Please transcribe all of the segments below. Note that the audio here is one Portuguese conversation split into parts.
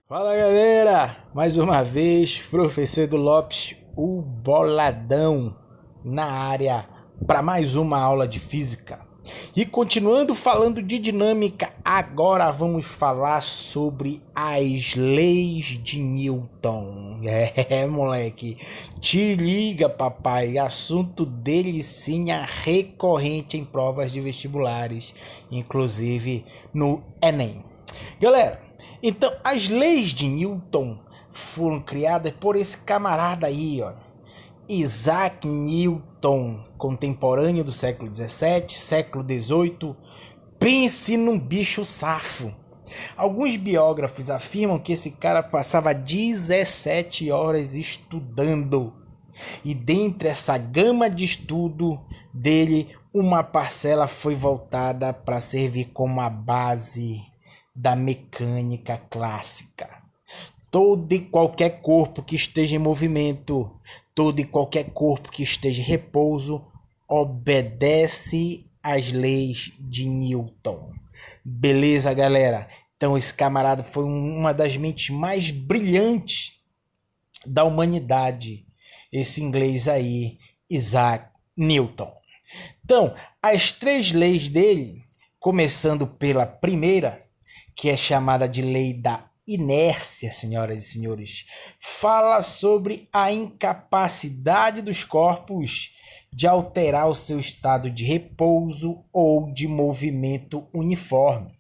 Fala galera, mais uma vez, professor Edu Lopes, o boladão na área para mais uma aula de física. E continuando falando de dinâmica, agora vamos falar sobre as leis de Newton. Moleque, te liga papai, assunto delicinha recorrente em provas de vestibulares, inclusive no Enem. Galera, então as leis de Newton foram criadas por esse camarada aí, ó. Isaac Newton, contemporâneo do século XVII, século XVIII. Pense num bicho safo. Alguns biógrafos afirmam que esse cara passava 17 horas estudando. E dentre essa gama de estudo dele, uma parcela foi voltada para servir como a base da mecânica clássica. Todo e qualquer corpo que esteja em movimento, todo e qualquer corpo que esteja em repouso, obedece às leis de Newton. Beleza, galera? Então esse camarada foi uma das mentes mais brilhantes da humanidade. Esse inglês aí, Isaac Newton. Então, as 3 leis dele, começando pela primeira, que é chamada de lei da inércia, senhoras e senhores, fala sobre a incapacidade dos corpos de alterar o seu estado de repouso ou de movimento uniforme.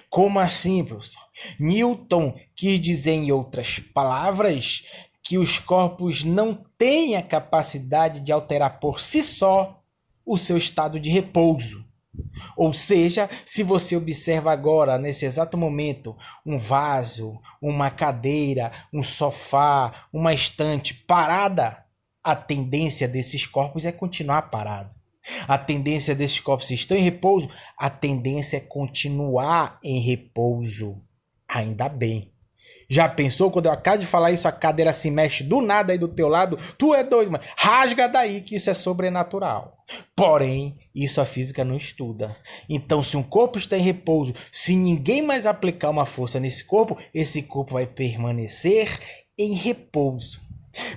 Como assim, professor? Newton quis dizer, em outras palavras, que os corpos não têm a capacidade de alterar por si só o seu estado de repouso. Ou seja, se você observa agora, nesse exato momento, um vaso, uma cadeira, um sofá, uma estante parada, a tendência desses corpos é continuar parado. A tendência desses corpos, se estão em repouso, a tendência é continuar em repouso. Ainda bem. Já pensou, quando eu acabo de falar isso, a cadeira se mexe do nada aí do teu lado? Tu é doido, mano. Rasga daí que isso é sobrenatural. Porém, isso a física não estuda. Então, se um corpo está em repouso, se ninguém mais aplicar uma força nesse corpo, esse corpo vai permanecer em repouso.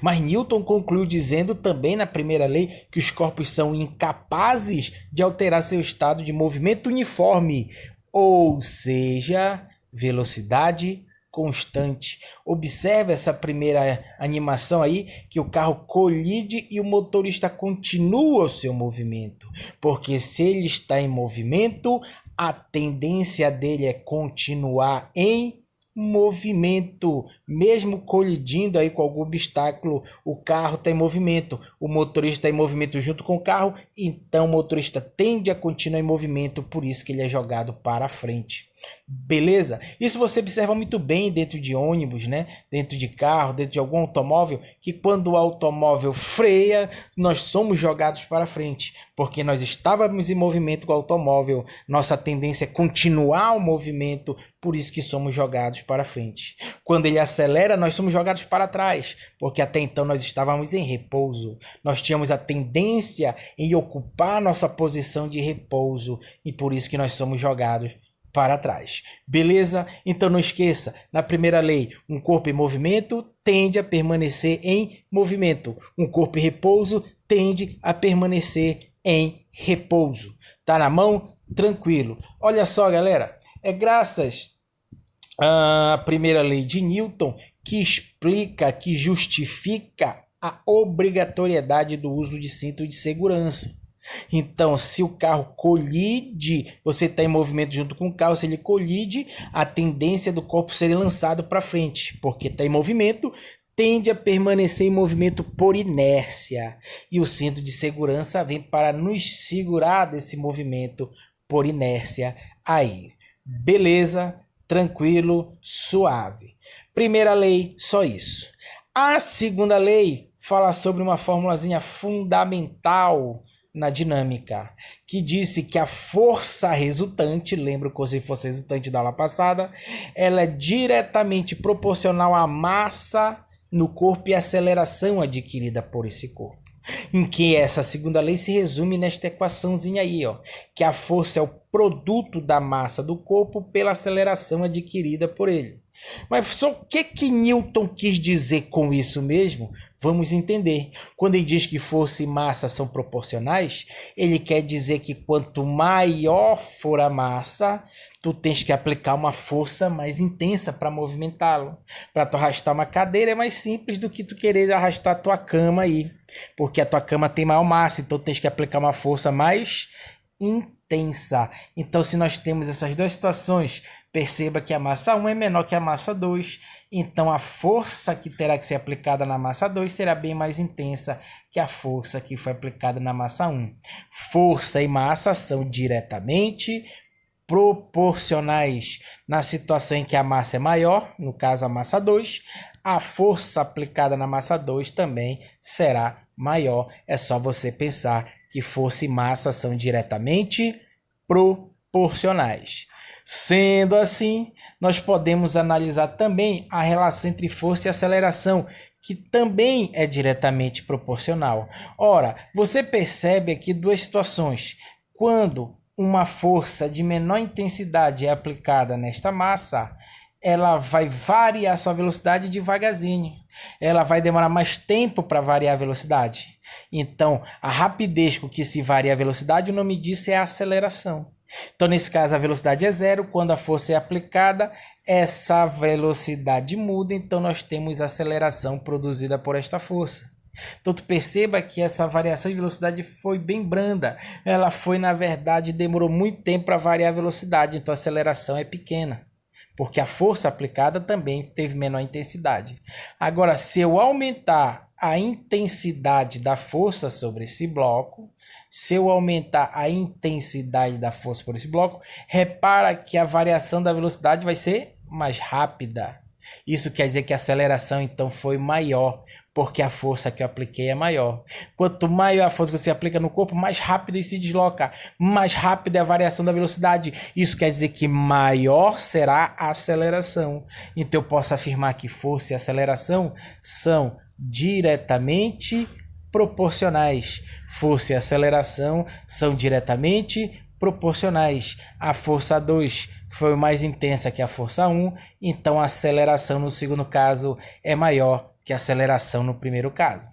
Mas Newton concluiu dizendo também na primeira lei que os corpos são incapazes de alterar seu estado de movimento uniforme, ou seja, velocidade constante. Observe essa primeira animação aí, que o carro colide e o motorista continua o seu movimento. Porque se ele está em movimento, a tendência dele é continuar em movimento. Mesmo colidindo aí com algum obstáculo, o carro está em movimento, o motorista está em movimento junto com o carro, então o motorista tende a continuar em movimento, por isso que ele é jogado para frente. Beleza? Isso você observa muito bem dentro de ônibus, né? Dentro de carro, dentro de algum automóvel, que quando o automóvel freia, nós somos jogados para frente, porque nós estávamos em movimento com o automóvel, nossa tendência é continuar o movimento, por isso que somos jogados para frente. Quando ele acelera, nós somos jogados para trás, porque até então nós estávamos em repouso, nós tínhamos a tendência em ocupar nossa posição de repouso, e por isso que nós somos jogados para trás. Beleza? Então não esqueça, na primeira lei, um corpo em movimento tende a permanecer em movimento. Um corpo em repouso tende a permanecer em repouso. Tá na mão? Tranquilo. Olha só, galera, é graças à primeira lei de Newton que explica, que justifica a obrigatoriedade do uso de cinto de segurança. Então, se o carro colide, você está em movimento junto com o carro, se ele colide, a tendência do corpo ser lançado para frente, porque está em movimento, tende a permanecer em movimento por inércia. E o cinto de segurança vem para nos segurar desse movimento por inércia aí. Beleza? Tranquilo, suave. Primeira lei, só isso. A segunda lei fala sobre uma formulazinha fundamental na dinâmica, que disse que a força resultante, lembra como se fosse resultante da aula passada, ela é diretamente proporcional à massa no corpo e à aceleração adquirida por esse corpo. em que essa segunda lei se resume nesta equaçãozinha aí, ó, que a força é o produto da massa do corpo pela aceleração adquirida por ele. Mas só o que Newton quis dizer com isso mesmo? Vamos entender. Quando ele diz que força e massa são proporcionais, ele quer dizer que quanto maior for a massa, tu tens que aplicar uma força mais intensa para movimentá-lo. Para tu arrastar uma cadeira é mais simples do que tu querer arrastar a tua cama aí, porque a tua cama tem maior massa, então tu tens que aplicar uma força mais intensa. Então, se nós temos essas duas situações, perceba que a massa 1 é menor que a massa 2, então a força que terá que ser aplicada na massa 2 será bem mais intensa que a força que foi aplicada na massa 1. Força e massa são diretamente proporcionais. Na situação em que a massa é maior, no caso a massa 2, a força aplicada na massa 2 também será maior. É só você pensar que força e massa são diretamente proporcionais. Sendo assim, nós podemos analisar também a relação entre força e aceleração, que também é diretamente proporcional. Ora, você percebe aqui duas situações. Quando uma força de menor intensidade é aplicada nesta massa, ela vai variar sua velocidade devagarzinho. Ela vai demorar mais tempo para variar a velocidade. Então, a rapidez com que se varia a velocidade, o nome disso é aceleração. Então, nesse caso, a velocidade é zero. Quando a força é aplicada, essa velocidade muda. Então, nós temos aceleração produzida por esta força. Então, tu perceba que essa variação de velocidade foi bem branda. Ela foi, na verdade, demorou muito tempo para variar a velocidade. Então, a aceleração é pequena, porque a força aplicada também teve menor intensidade. Agora, se eu aumentar a intensidade da força sobre esse bloco, se eu aumentar a intensidade da força por esse bloco, repara que a variação da velocidade vai ser mais rápida. Isso quer dizer que a aceleração, então, foi maior, porque a força que eu apliquei é maior. Quanto maior a força que você aplica no corpo, mais rápido ele se desloca, mais rápida é a variação da velocidade. Isso quer dizer que maior será a aceleração. Então, eu posso afirmar que força e aceleração são diretamente proporcionais. Força e aceleração são diretamente proporcionais. A força 2 foi mais intensa que a força 1, então a aceleração no segundo caso é maior que a aceleração no primeiro caso.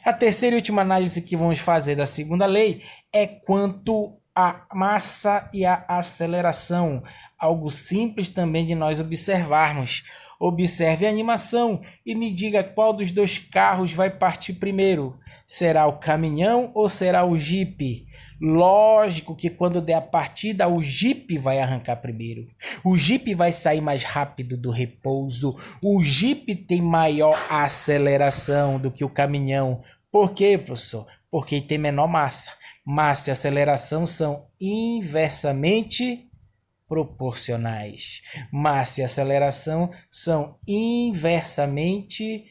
A terceira e última análise que vamos fazer da segunda lei é quanto à massa e à aceleração. Algo simples também de nós observarmos. Observe a animação e me diga qual dos dois carros vai partir primeiro. Será o caminhão ou será o Jeep? Lógico que quando der a partida, o Jeep vai arrancar primeiro. O Jeep vai sair mais rápido do repouso. O Jeep tem maior aceleração do que o caminhão. Por quê, professor? Porque ele tem menor massa. Massa e aceleração são inversamente proporcionais. Massa e aceleração são inversamente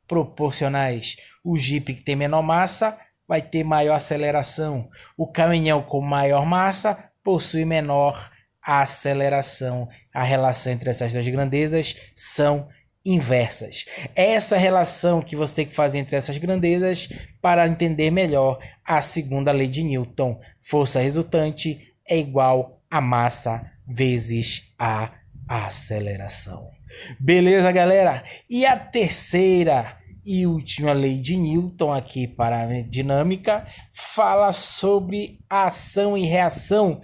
proporcionais. O Jeep que tem menor massa vai ter maior aceleração. O caminhão com maior massa possui menor aceleração. A relação entre essas duas grandezas são inversas. Essa relação que você tem que fazer entre essas grandezas para entender melhor a segunda lei de Newton. Força resultante é igual a massa vezes a aceleração. Beleza, galera? E a terceira e última lei de Newton aqui para a dinâmica fala sobre ação e reação.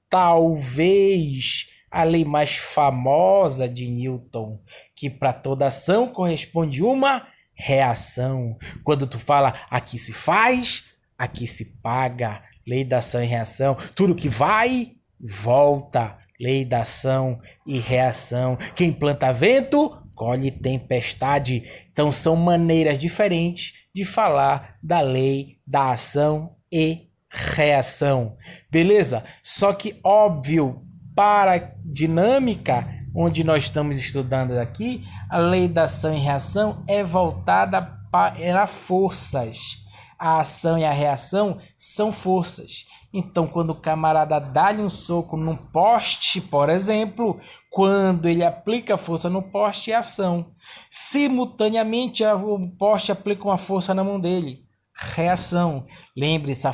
Talvez a lei mais famosa de Newton, que para toda ação corresponde uma reação. Quando tu fala aqui se faz, aqui se paga. Lei da ação e reação. Tudo que vai, volta. Lei da ação e reação. Quem planta vento, colhe tempestade. Então são maneiras diferentes de falar da lei da ação e reação. Beleza? Só que óbvio, para a dinâmica onde nós estamos estudando aqui, a lei da ação e reação é voltada para forças. A ação e a reação são forças. Então, quando o camarada dá-lhe um soco num poste, por exemplo, quando ele aplica força no poste, é ação. Simultaneamente, o poste aplica uma força na mão dele. reação. Lembre-se,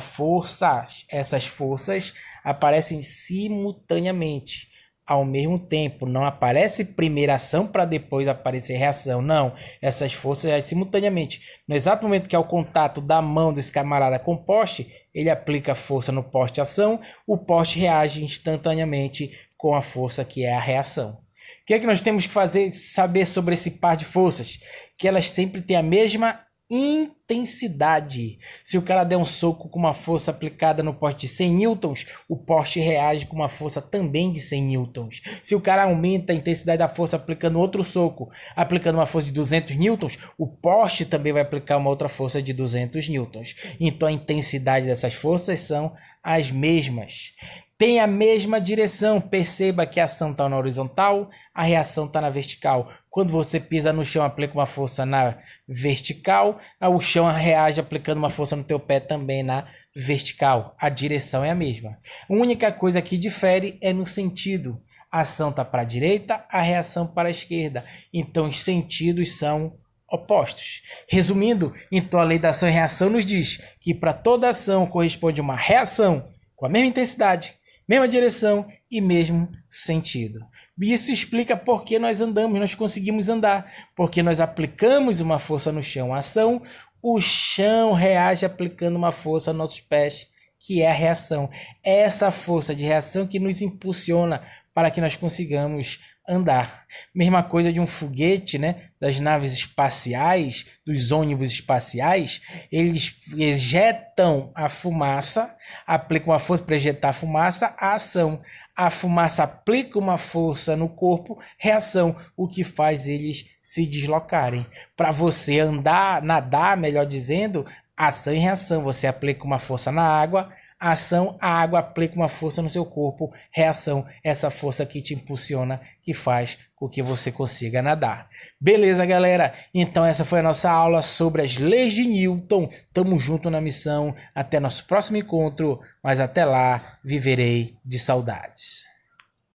essas forças aparecem simultaneamente, ao mesmo tempo. Não aparece primeiro ação para depois aparecer reação. Não, essas forças agem simultaneamente. No exato momento que é o contato da mão desse camarada com o poste, ele aplica força no poste ação, o poste reage instantaneamente com a força que é a reação. O que é que nós temos que saber sobre esse par de forças? Que elas sempre têm a mesma intensidade. Se o cara der um soco com uma força aplicada no poste de 100 newtons, o poste reage com uma força também de 100 newtons. Se o cara aumenta a intensidade da força aplicando outro soco, aplicando uma força de 200 newtons, o poste também vai aplicar uma outra força de 200 newtons. Então a intensidade dessas forças são as mesmas. Tem a mesma direção. Perceba que a ação está na horizontal, a reação está na vertical. Quando você pisa no chão, aplica uma força na vertical, o chão reage aplicando uma força no teu pé também na vertical. A direção é a mesma. A única coisa que difere é no sentido. A ação está para a direita, a reação para a esquerda. Então os sentidos são opostos. Resumindo, então a lei da ação e reação nos diz que para toda ação corresponde uma reação com a mesma intensidade, mesma direção e mesmo sentido. Isso explica por que nós andamos, nós conseguimos andar. Porque nós aplicamos uma força no chão, a ação, o chão reage aplicando uma força nos nossos pés, que é a reação. É essa força de reação que nos impulsiona para que nós consigamos andar. Mesma coisa de um foguete, né? Das naves espaciais, dos ônibus espaciais, eles ejetam a fumaça, aplicam uma força para ejetar a fumaça, a ação. A fumaça aplica uma força no corpo, reação, o que faz eles se deslocarem. Para você andar, nadar, melhor dizendo, ação e reação. Você aplica uma força na água, ação, a água aplica uma força no seu corpo, reação, essa força que te impulsiona, que faz com que você consiga nadar. Beleza, galera? Então essa foi a nossa aula sobre as leis de Newton. Tamo junto na missão. Até nosso próximo encontro, mas até lá, viverei de saudades.